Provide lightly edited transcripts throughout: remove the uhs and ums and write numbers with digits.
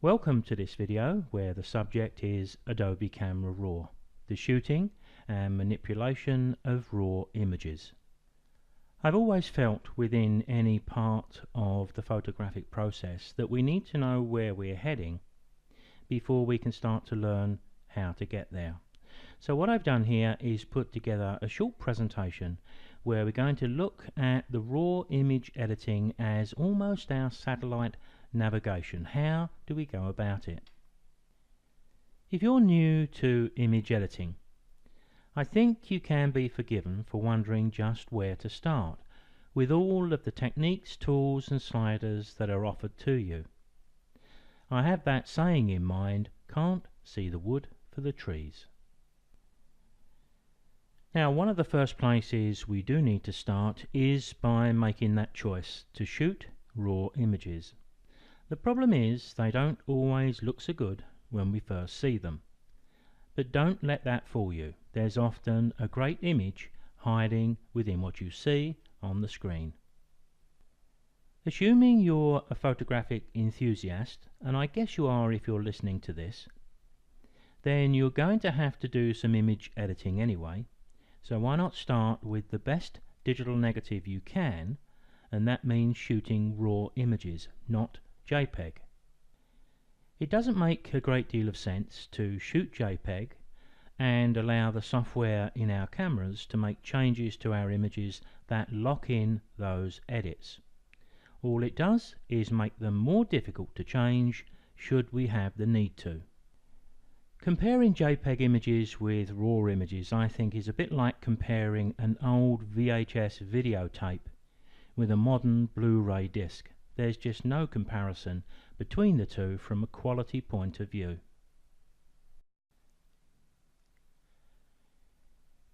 Welcome to this video where the subject is Adobe Camera Raw, the shooting and manipulation of raw images. I've always felt within any part of the photographic process that we need to know where we're heading before we can start to learn how to get there. So what I've done here is put together a short presentation where we're going to look at the raw image editing as almost our satellite navigation. How do we go about it? If you're new to image editing, I think you can be forgiven for wondering just where to start with all of the techniques, tools and sliders that are offered to you. I have that saying in mind, can't see the wood for the trees. Now, one of the first places we do need to start is by making that choice to shoot raw images. The problem is they don't always look so good when we first see them. But don't let that fool you. There's often a great image hiding within what you see on the screen. Assuming you're a photographic enthusiast, and I guess you are if you're listening to this, then you're going to have to do some image editing anyway. So why not start with the best digital negative you can, and that means shooting raw images, not JPEG. It doesn't make a great deal of sense to shoot JPEG and allow the software in our cameras to make changes to our images that lock in those edits. All it does is make them more difficult to change should we have the need to. Comparing JPEG images with raw images, I think, is a bit like comparing an old VHS videotape with a modern Blu-ray disc. There's just no comparison between the two from a quality point of view.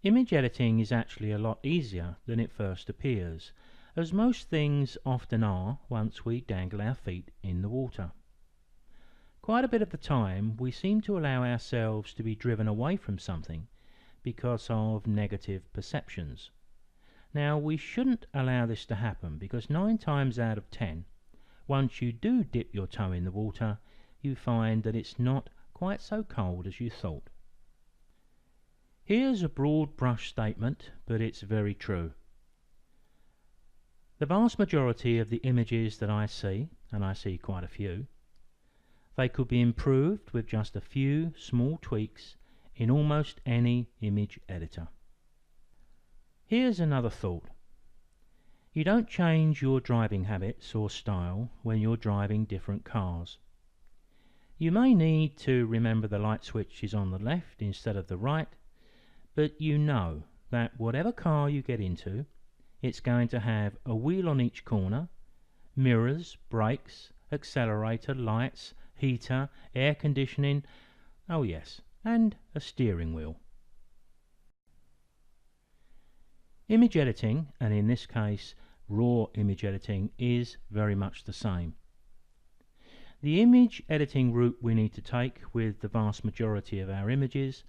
Image editing is actually a lot easier than it first appears, as most things often are once we dangle our feet in the water. Quite a bit of the time we seem to allow ourselves to be driven away from something because of negative perceptions. Now, we shouldn't allow this to happen, because 9 times out of 10, once you do dip your toe in the water, you find that it's not quite so cold as you thought. Here's a broad brush statement, but it's very true. The vast majority of the images that I see, and I see quite a few, they could be improved with just a few small tweaks in almost any image editor. Here's another thought. You don't change your driving habits or style when you're driving different cars. You may need to remember the light switch is on the left instead of the right, but you know that whatever car you get into, it's going to have a wheel on each corner, mirrors, brakes, accelerator, lights, heater, air conditioning, oh yes, and a steering wheel. Image editing, and in this case raw image editing, is very much the same. The image editing route we need to take with the vast majority of our images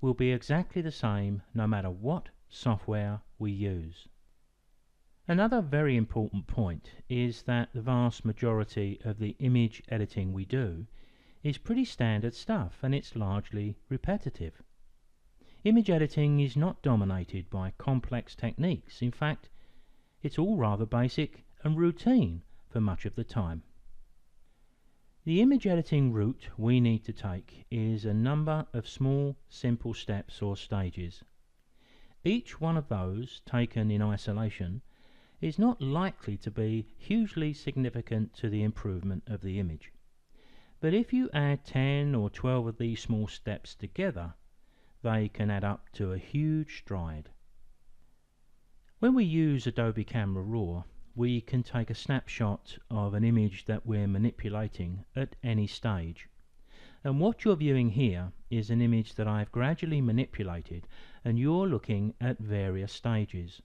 will be exactly the same no matter what software we use. Another very important point is that the vast majority of the image editing we do is pretty standard stuff, and it's largely repetitive. Image editing is not dominated by complex techniques. In fact, it's all rather basic and routine for much of the time. The image editing route we need to take is a number of small, simple steps or stages. Each one of those, taken in isolation, is not likely to be hugely significant to the improvement of the image. But if you add 10 or 12 of these small steps together, they can add up to a huge stride. When we use Adobe Camera Raw, we can take a snapshot of an image that we're manipulating at any stage. And what you're viewing here is an image that I've gradually manipulated, and you're looking at various stages.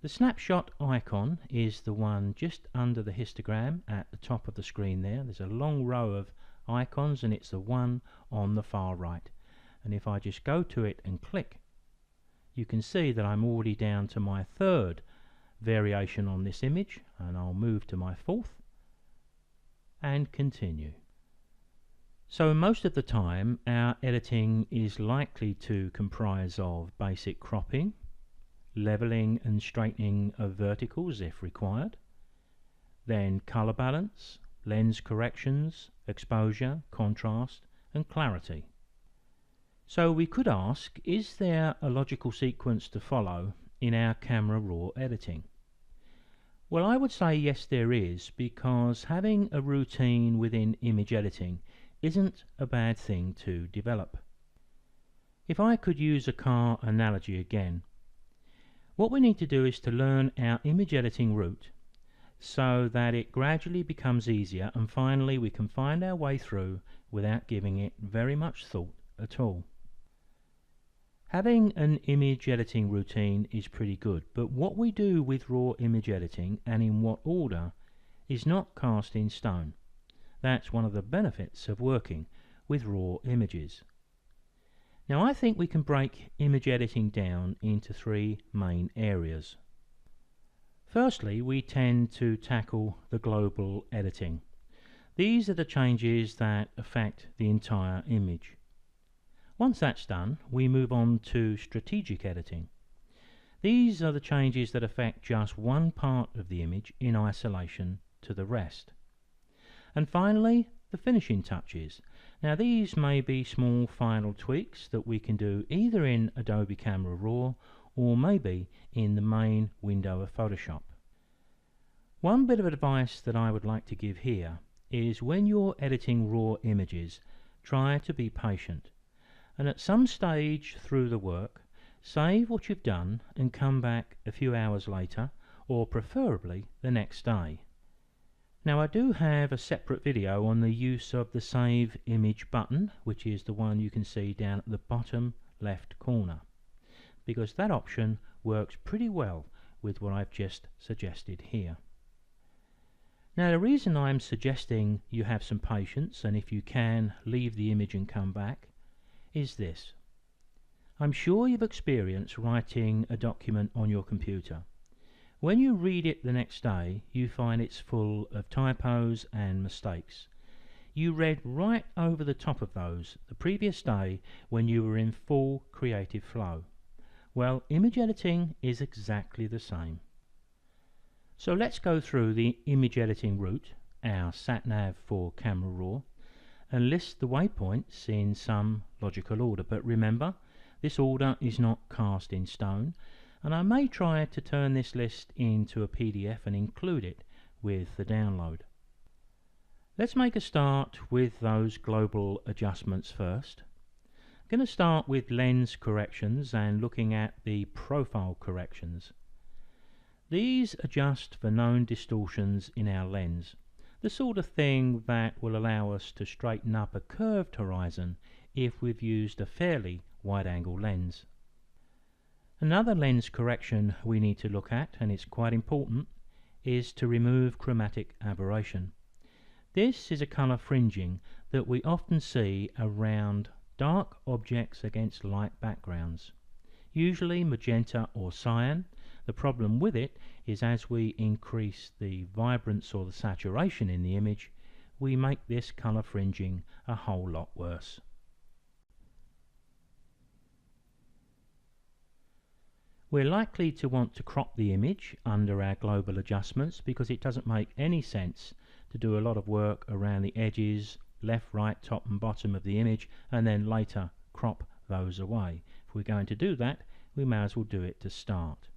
The snapshot icon is the one just under the histogram at the top of the screen there. There's a long row of icons, and it's the one on the far right. And if I just go to it and click, you can see that I'm already down to my third variation on this image, and I'll move to my fourth and continue. So most of the time our editing is likely to comprise of basic cropping, leveling and straightening of verticals if required, then color balance, lens corrections, exposure, contrast and clarity. So we could ask, is there a logical sequence to follow in our camera raw editing? Well, I would say yes there is, because having a routine within image editing isn't a bad thing to develop. If I could use a car analogy again, what we need to do is to learn our image editing route so that it gradually becomes easier and finally we can find our way through without giving it very much thought at all. Having an image editing routine is pretty good, but what we do with raw image editing and in what order is not cast in stone. That's one of the benefits of working with raw images. Now I think we can break image editing down into three main areas. Firstly, we tend to tackle the global editing. These are the changes that affect the entire image. Once that's done, we move on to strategic editing. These are the changes that affect just one part of the image in isolation to the rest. And finally, the finishing touches. Now these may be small final tweaks that we can do either in Adobe Camera Raw or maybe in the main window of Photoshop. One bit of advice that I would like to give here is when you're editing raw images, try to be patient. And at some stage through the work, save what you've done and come back a few hours later, or preferably the next day. Now I do have a separate video on the use of the Save Image button, which is the one you can see down at the bottom left corner, because that option works pretty well with what I've just suggested here. Now the reason I'm suggesting you have some patience and if you can leave the image and come back is this. I'm sure you've experienced writing a document on your computer. When you read it the next day, you find it's full of typos and mistakes. You read right over the top of those the previous day when you were in full creative flow. Well, image editing is exactly the same. So let's go through the image editing route, our sat-nav for Camera Raw, and list the waypoints in some logical order. But remember, this order is not cast in stone, and I may try to turn this list into a PDF and include it with the download. Let's make a start with those global adjustments first. I'm going to start with lens corrections and looking at the profile corrections. These adjust for known distortions in our lens, the sort of thing that will allow us to straighten up a curved horizon if we've used a fairly wide-angle lens. Another lens correction we need to look at, and it's quite important, is to remove chromatic aberration. This is a colour fringing that we often see around dark objects against light backgrounds, usually magenta or cyan. The problem with it is as we increase the vibrance or the saturation in the image, we make this colour fringing a whole lot worse. We're likely to want to crop the image under our global adjustments because it doesn't make any sense to do a lot of work around the edges, left, right, top and bottom of the image and then later crop those away. If we're going to do that, we may as well do it to start.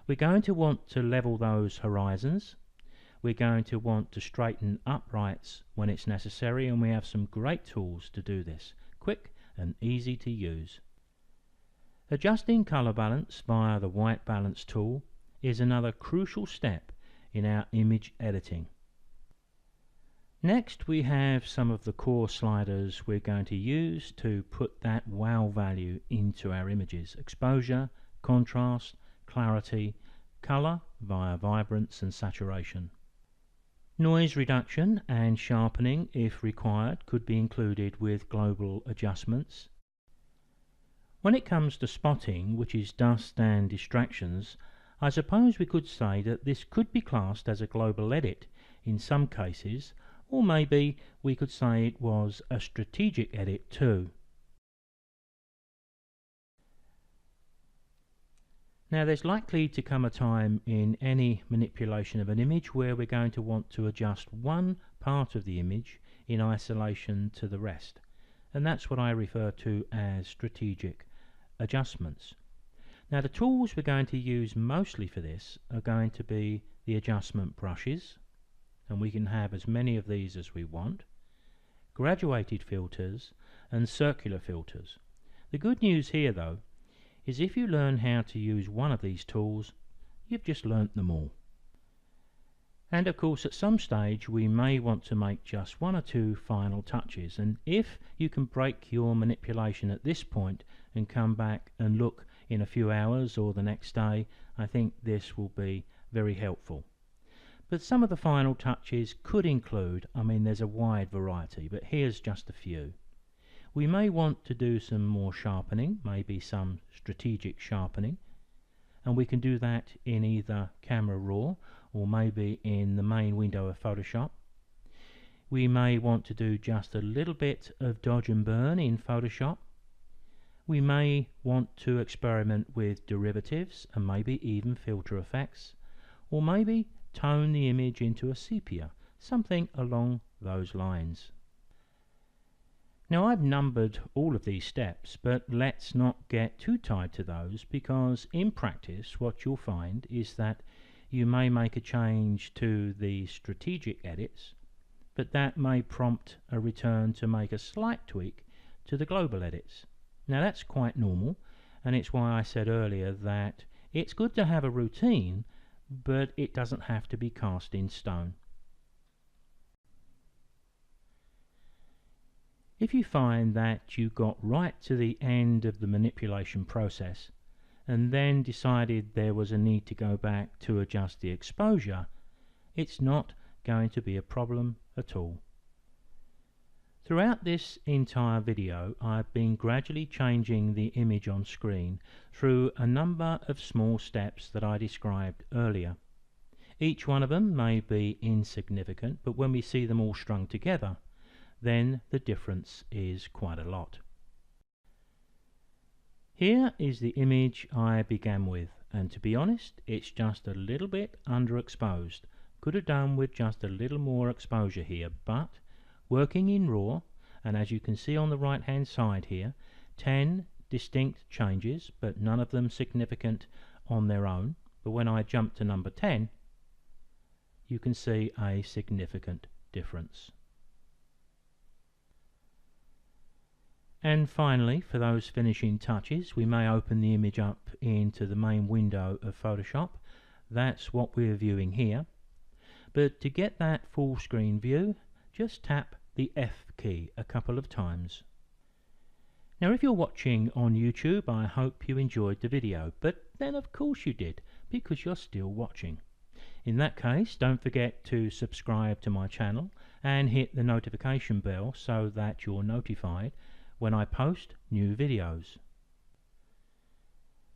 We're going to want to level those horizons. We're going to want to straighten uprights when it's necessary, and we have some great tools to do this, quick and easy to use. Adjusting color balance via the white balance tool is another crucial step in our image editing. Next we have some of the core sliders we're going to use to put that wow value into our images: exposure, contrast, clarity, color via vibrance and saturation. Noise reduction and sharpening, if required, could be included with global adjustments. When it comes to spotting, which is dust and distractions, I suppose we could say that this could be classed as a global edit in some cases, or maybe we could say it was a strategic edit too. Now there's likely to come a time in any manipulation of an image where we're going to want to adjust one part of the image in isolation to the rest, and that's what I refer to as strategic adjustments. Now the tools we're going to use mostly for this are going to be the adjustment brushes, and we can have as many of these as we want, graduated filters and circular filters. The good news here though is if you learn how to use one of these tools, you've just learnt them all. And of course at some stage we may want to make just one or two final touches, and if you can break your manipulation at this point and come back and look in a few hours or the next day, I think this will be very helpful. But some of the final touches could include, there's a wide variety, but here's just a few. We may want to do some more sharpening, maybe some strategic sharpening, and we can do that in either Camera Raw or maybe in the main window of Photoshop. We may want to do just a little bit of dodge and burn in Photoshop. We may want to experiment with derivatives and maybe even filter effects, or maybe tone the image into a sepia, something along those lines. Now I've numbered all of these steps, but let's not get too tied to those, because in practice what you'll find is that you may make a change to the strategic edits, but that may prompt a return to make a slight tweak to the global edits. Now that's quite normal, and it's why I said earlier that it's good to have a routine, but it doesn't have to be cast in stone. If you find that you got right to the end of the manipulation process and then decided there was a need to go back to adjust the exposure, it's not going to be a problem at all. Throughout this entire video, I've been gradually changing the image on screen through a number of small steps that I described earlier. Each one of them may be insignificant, but when we see them all strung together, then the difference is quite a lot. Here is the image I began with, and to be honest, it's just a little bit underexposed. Could have done with just a little more exposure here, but working in RAW, and as you can see on the right hand side here, 10 distinct changes, but none of them significant on their own. But when I jump to number 10, you can see a significant difference. And finally, for those finishing touches, we may open the image up into the main window of Photoshop. That's what we're viewing here. But to get that full screen view, just tap the F key a couple of times. Now if you're watching on YouTube, I hope you enjoyed the video, but then of course you did, because you're still watching. In that case, don't forget to subscribe to my channel and hit the notification bell so that you're notified when I post new videos.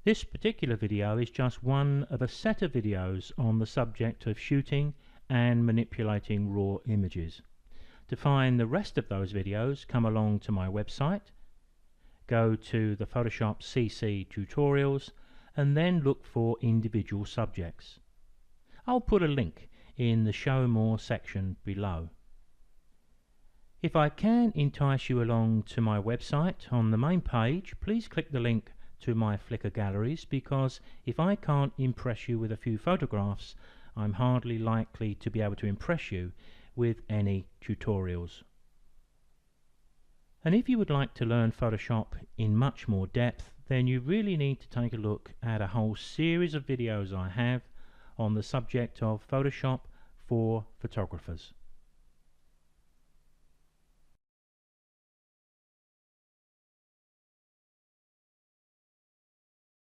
This particular video is just one of a set of videos on the subject of shooting and manipulating raw images. To find the rest of those videos, come along to my website, go to the Photoshop CC tutorials, and then look for individual subjects. I'll put a link in the Show More section below. If I can entice you along to my website, on the main page, please click the link to my Flickr galleries, because if I can't impress you with a few photographs, I'm hardly likely to be able to impress you with any tutorials. And if you would like to learn Photoshop in much more depth, then you really need to take a look at a whole series of videos I have on the subject of Photoshop for photographers.